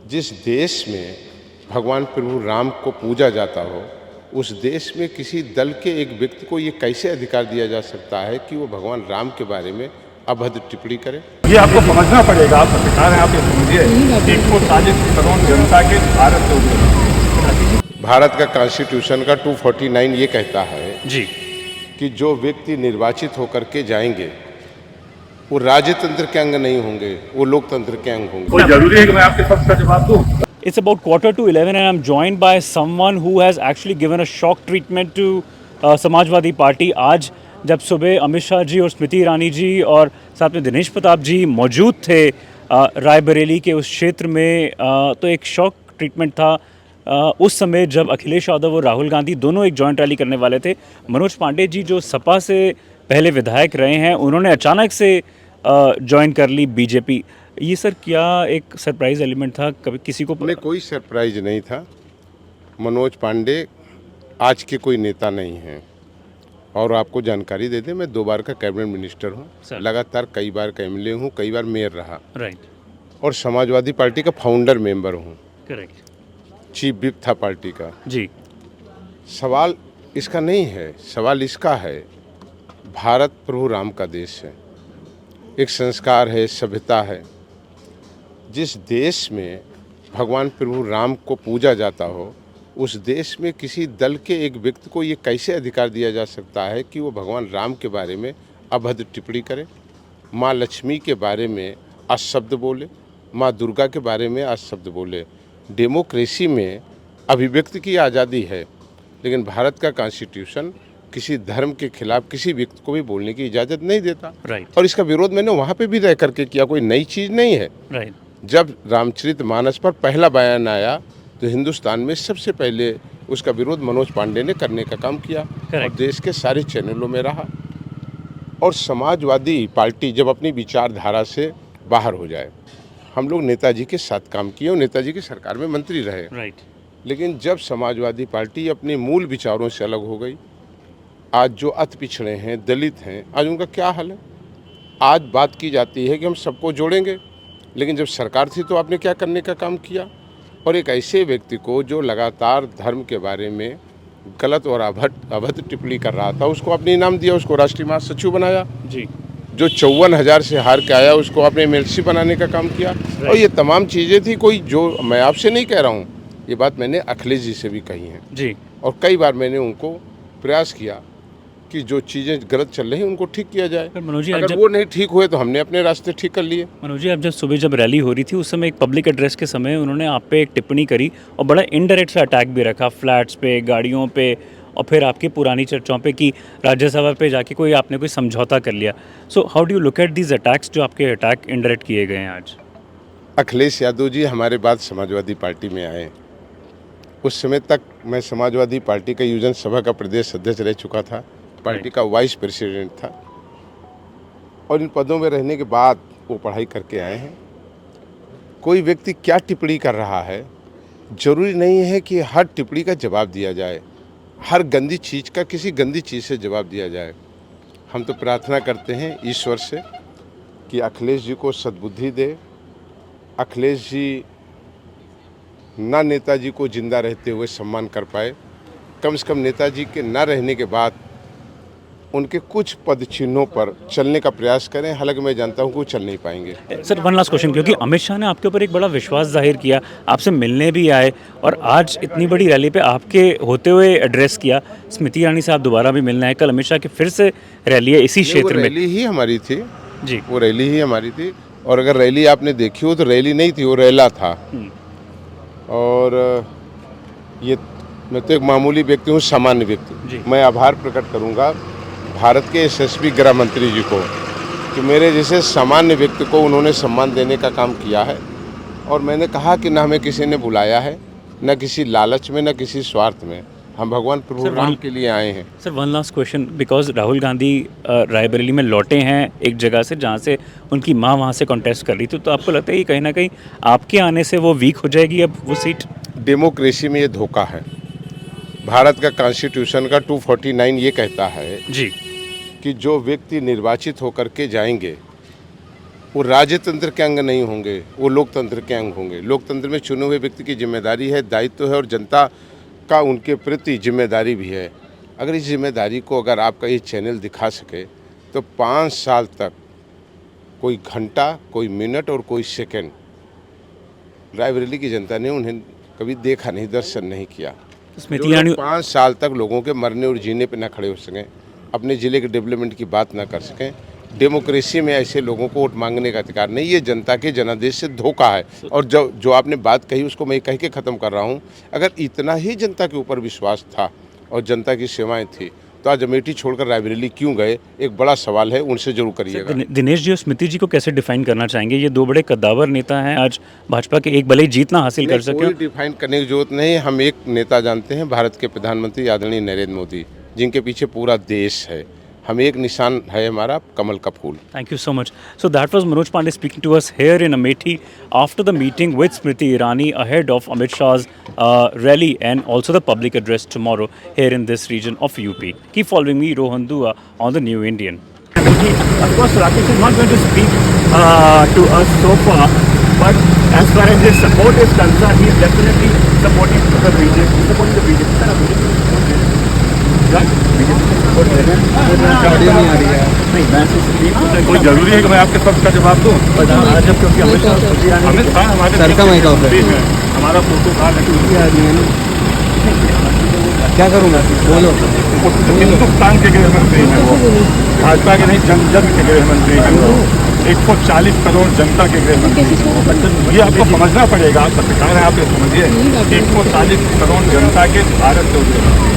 जिस देश में भगवान प्रभु राम को पूजा जाता हो, उस देश में किसी दल के एक व्यक्ति को ये कैसे अधिकार दिया जा सकता है कि वो भगवान राम के बारे में अभद्र टिप्पणी करे। ये आपको समझना पड़ेगा, आप पत्रकार हैं, आप ये समझिए एक को साजिश करोड़ जनता के भारत के ऊपर। भारत का कॉन्स्टिट्यूशन का 249 ये कहता है जी कि जो व्यक्ति निर्वाचित होकर के जाएंगे वो राजतंत्र के अंग नहीं होंगे, वो लोकतंत्र के अंग होंगे। कोई जरूरी है कि मैं आपके सब का जवाब दूं? It's about 11:15 and I'm joined by someone who has actually given a shock treatment to Samajwadi party. आज जब सुबह अमित शाह जी और स्मृति ईरानी जी और साथ में दिनेश प्रताप जी मौजूद थे रायबरेली के उस क्षेत्र में, तो एक शॉक ट्रीटमेंट था उस समय जब अखिलेश यादव और राहुल गांधी दोनों एक जॉइंट रैली करने वाले थे। मनोज पांडे जी जो सपा से पहले विधायक रहे हैं, उन्होंने अचानक से ज्वाइन कर ली बीजेपी। ये सर क्या एक सरप्राइज एलिमेंट था? कभी किसी को नहीं, कोई सरप्राइज नहीं था। मनोज पांडे आज के कोई नेता नहीं हैं और आपको जानकारी दे दें, मैं 2 बार का कैबिनेट मिनिस्टर हूँ, लगातार कई बार का एमएलए हूँ, कई बार मेयर रहा, राइट, और समाजवादी पार्टी का फाउंडर मेंबर हूँ, करेक्ट, चीफ विप था पार्टी का। जी सवाल इसका नहीं है, सवाल इसका है, भारत प्रभु राम का देश है, एक संस्कार है, सभ्यता है। जिस देश में भगवान प्रभु राम को पूजा जाता हो, उस देश में किसी दल के एक व्यक्ति को ये कैसे अधिकार दिया जा सकता है कि वो भगवान राम के बारे में अभद्र टिप्पणी करे, माँ लक्ष्मी के बारे में अशब्द बोले, माँ दुर्गा के बारे में अशब्द बोले। डेमोक्रेसी में अभिव्यक्ति की आज़ादी है, लेकिन भारत का कॉन्स्टिट्यूशन किसी धर्म के खिलाफ किसी व्यक्ति को भी बोलने की इजाज़त नहीं देता। राइट, और इसका विरोध मैंने वहाँ पे भी रह करके किया, कोई नई चीज़ नहीं है। राइट, जब रामचरितमानस पर पहला बयान आया तो हिंदुस्तान में सबसे पहले उसका विरोध मनोज पांडे ने करने का काम किया और देश के सारे चैनलों में रहा। और समाजवादी पार्टी जब अपनी विचारधारा से बाहर हो जाए, हम लोग नेताजी के साथ काम किए और नेताजी की सरकार में मंत्री रहे, राइट, लेकिन जब समाजवादी पार्टी अपने मूल विचारों से अलग हो गई, आज जो अति पिछड़े हैं, दलित हैं, आज उनका क्या हाल है। आज बात की जाती है कि हम सबको जोड़ेंगे, लेकिन जब सरकार थी तो आपने क्या करने का काम किया। और एक ऐसे व्यक्ति को जो लगातार धर्म के बारे में गलत और अभद्र टिप्पणी कर रहा था, उसको आपने इनाम दिया, उसको राष्ट्रीय महासचिव बनाया। जी, जो 54,000 से हार के आया उसको आपने एमएलसी बनाने का काम किया। और ये तमाम चीज़ें थी, कोई जो मैं आपसे नहीं कह रहा हूँ, ये बात मैंने अखिलेश जी से भी कही है जी, और कई बार मैंने उनको प्रयास किया कि जो चीज़ें गलत चल रही हैं उनको ठीक किया जाए। मनोज जी, अगर वो नहीं ठीक हुए तो हमने अपने रास्ते ठीक कर लिए। मनोज जी, अब सुबह जब रैली हो रही थी उस समय एक पब्लिक एड्रेस के समय उन्होंने आप पे एक टिप्पणी करी और बड़ा इनडायरेक्ट सा अटैक भी रखा, फ्लैट्स पे, गाड़ियों पे, और फिर आपकी पुरानी चर्चाओं पे कि राज्यसभा पे जाके आपने कोई समझौता कर लिया। So how do you look at these attacks जो आपके अटैक इनडायरेक्ट किए गए हैं आज? अखिलेश यादव जी हमारे बाद समाजवादी पार्टी में आए, उस समय तक मैं समाजवादी पार्टी का युवजन सभा का प्रदेश अध्यक्ष रह चुका था, पार्टी का वाइस प्रेसिडेंट था, और इन पदों में रहने के बाद वो पढ़ाई करके आए हैं। कोई व्यक्ति क्या टिप्पणी कर रहा है, जरूरी नहीं है कि हर टिप्पणी का जवाब दिया जाए, हर गंदी चीज़ का किसी गंदी चीज़ से जवाब दिया जाए। हम तो प्रार्थना करते हैं ईश्वर से कि अखिलेश जी को सद्बुद्धि दे, अखिलेश जी ना नेताजी को जिंदा रहते हुए सम्मान कर पाए, कम से कम नेताजी के ना रहने के बाद उनके कुछ पद चिन्हों पर चलने का प्रयास करें। हालांकि मैं जानता हूं कि वो चल नहीं पाएंगे। सर, वन लास्ट क्वेश्चन, क्योंकि अमित शाह ने आपके ऊपर एक बड़ा विश्वास जाहिर किया, आपसे मिलने भी आए और आज इतनी बड़ी रैली पे आपके होते हुए एड्रेस किया। स्मृति ईरानी से आप दोबारा भी मिलना है, कल अमित शाह की फिर से रैली है इसी क्षेत्र में। रैली ही हमारी थी जी, वो रैली ही हमारी थी, और अगर रैली आपने देखी हो तो रैली नहीं थी, वो रैला था। और ये मैं तो एक मामूली व्यक्ति हूँ, सामान्य व्यक्ति। मैं आभार प्रकट करूँगा भारत के यशस्वी गृह मंत्री जी को कि मेरे जैसे सामान्य व्यक्ति को उन्होंने सम्मान देने का काम किया है। और मैंने कहा कि न हमें किसी ने बुलाया है, न किसी लालच में, न किसी स्वार्थ में, हम भगवान प्रभु राम के लिए आए हैं। Sir, one last question, because Rahul Gandhi Raebareli में लौटे हैं एक जगह से जहाँ से उनकी माँ वहाँ से कॉन्टेस्ट कर रही थी, तो आपको लगता है कि कहीं ना कहीं आपके आने से वो वीक हो जाएगी अब वो सीट? डेमोक्रेसी में ये धोखा है। भारत का कॉन्स्टिट्यूशन का 249 ये कहता है जी कि जो व्यक्ति निर्वाचित होकर के जाएंगे वो राजतंत्र के अंग नहीं होंगे, वो लोकतंत्र के अंग होंगे। लोकतंत्र में चुने हुए व्यक्ति की जिम्मेदारी है, दायित्व है और जनता का उनके प्रति जिम्मेदारी भी है। अगर इस जिम्मेदारी को अगर आपका ये चैनल दिखा सके तो 5 साल तक कोई घंटा, कोई मिनट और कोई सेकंड रायबरेली की जनता ने उन्हें कभी देखा नहीं, दर्शन नहीं किया। स्मृति ईरानी 5 साल तक लोगों के मरने और जीने पे ना खड़े हो सकें, अपने ज़िले के डेवलपमेंट की बात ना कर सकें। डेमोक्रेसी में ऐसे लोगों को वोट मांगने का अधिकार नहीं, ये जनता के जनादेश से धोखा है। और जो आपने बात कही उसको मैं कह के ख़त्म कर रहा हूँ। अगर इतना ही जनता के ऊपर विश्वास था और जनता की सेवाएं थी तो आज अमेठी छोड़कर रायबरेली क्यों गए, एक बड़ा सवाल है, उनसे जरूर करिएगा। दिनेश जी और स्मृति जी को कैसे डिफाइन करना चाहेंगे? ये दो बड़े कद्दावर नेता हैं, आज भाजपा के एक भले ही जीत ना हासिल कर सके। कोई डिफाइन करने की जरूरत नहीं। हम एक नेता जानते हैं, भारत के प्रधानमंत्री आदरणीय नरेंद्र मोदी, जिनके पीछे पूरा देश है। हम एक निशान है हमारा, कमल का फूल। Thank you so much. So that was Manoj Pandey speaking to us here in Amethi after the meeting with Smriti Irani ahead of Amit Shah's rally and also the public address tomorrow here in this region of UP. Keep following me, Rohan Dua, on the New Indian. Of course, Rakesh is not going to speak to us so far, but as far as his support is concerned, he is definitely supporting the BJP. Supporting the BJP. कोई जरूरी है कि मैं आपके सबका जवाब दूं? जब क्योंकि अमित शाह हमारे सर का माइक ऑफ है। हमारा प्रोटोकॉल क्या करूँगा, बोलो। हिंदुस्तान के गृह मंत्री हैं वो, भाजपा के नहीं, जन के गृह मंत्री हैं वो, 140 करोड़ जनता के गृह मंत्री हैं। ये आपको समझना पड़ेगा, आप पत्रकार हैं, आप ये समझिए, 140 करोड़ जनता के भारत के गृह मंत्री।